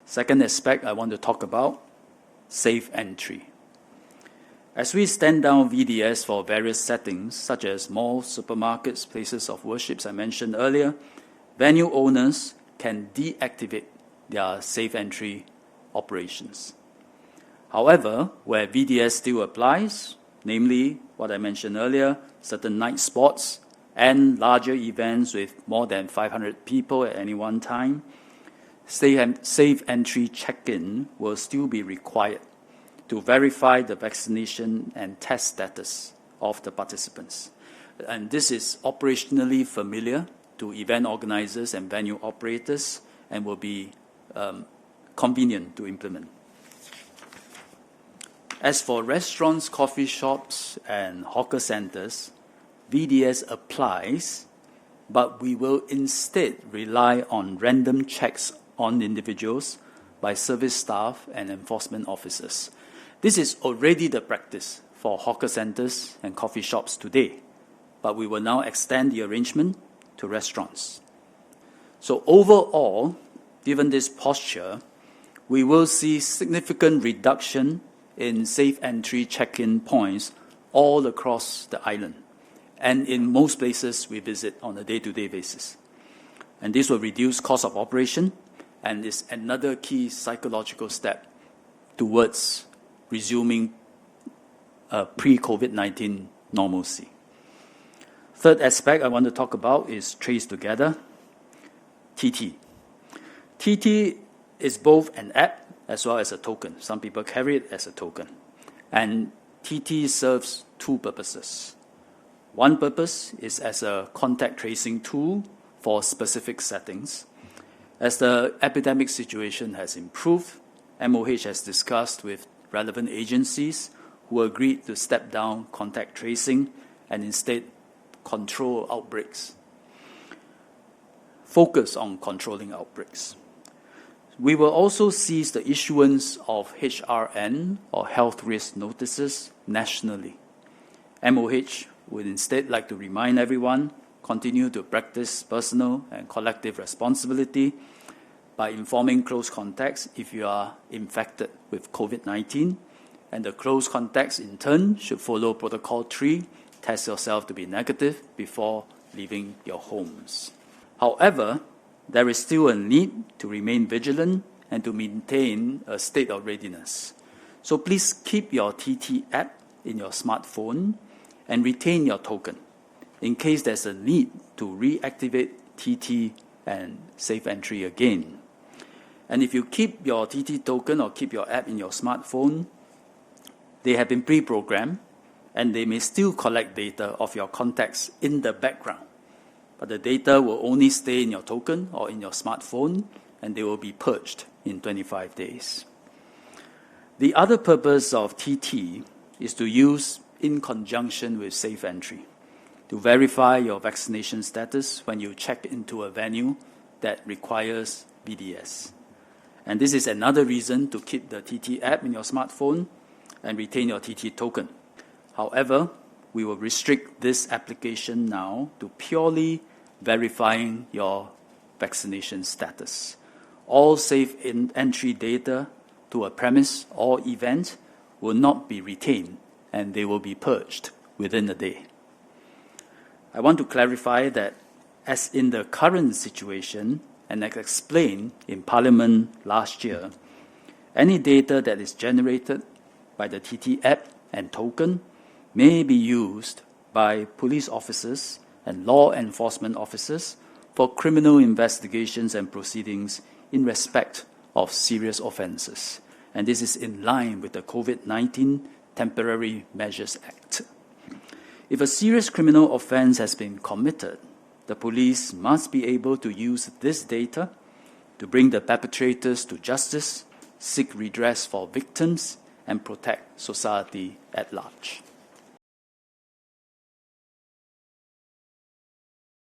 Second aspect I want to talk about, safe entry. As we stand down VDS for various settings, such as malls, supermarkets, places of worship, I mentioned earlier, venue owners can deactivate their safe entry operations. However, where VDS still applies, namely what I mentioned earlier, certain night spots and larger events with more than 500 people at any one time, safe entry check-in will still be required to verify the vaccination and test status of the participants. And this is operationally familiar to event organizers and venue operators and will be convenient to implement. As for restaurants, coffee shops, and hawker centers, VDS applies, but we will instead rely on random checks on individuals by service staff and enforcement officers. This is already the practice for hawker centers and coffee shops today, but we will now extend the arrangement to restaurants. So overall, given this posture, we will see significant reduction in safe entry check-in points all across the island, and in most places we visit on a day-to-day basis. And this will reduce cost of operation and is another key psychological step towards resuming pre-COVID-19 normalcy. Third aspect I want to talk about is TraceTogether, TT. TT is both an app as well as a token. Some people carry it as a token. And TT serves two purposes. One purpose is as a contact tracing tool for specific settings. As the epidemic situation has improved, MOH has discussed with relevant agencies who agreed to step down contact tracing and instead control outbreaks. Focus on controlling outbreaks. We will also cease the issuance of HRN or health risk notices nationally. MOH would instead like to remind everyone, continue to practice personal and collective responsibility by informing close contacts if you are infected with COVID-19, and the close contacts in turn should follow Protocol 3, test yourself to be negative before leaving your homes. However, there is still a need to remain vigilant and to maintain a state of readiness. So please keep your TT app in your smartphone and retain your token in case there's a need to reactivate TT and safe entry again. And if you keep your TT token or keep your app in your smartphone, they have been pre-programmed and they may still collect data of your contacts in the background. But the data will only stay in your token or in your smartphone, and they will be purged in 25 days. The other purpose of TT is to use in conjunction with safe entry to verify your vaccination status when you check into a venue that requires VDS. And this is another reason to keep the TT app in your smartphone and retain your TT token. However, we will restrict this application now to purely verifying your vaccination status. All safe entry data to a premise or event will not be retained, and they will be purged within a day. I want to clarify that as in the current situation, and as explained in Parliament last year, any data that is generated by the TT app and token may be used by police officers and law enforcement officers for criminal investigations and proceedings in respect of serious offences. And this is in line with the COVID-19 Temporary Measures Act. If a serious criminal offence has been committed, the police must be able to use this data to bring the perpetrators to justice, seek redress for victims, and protect society at large.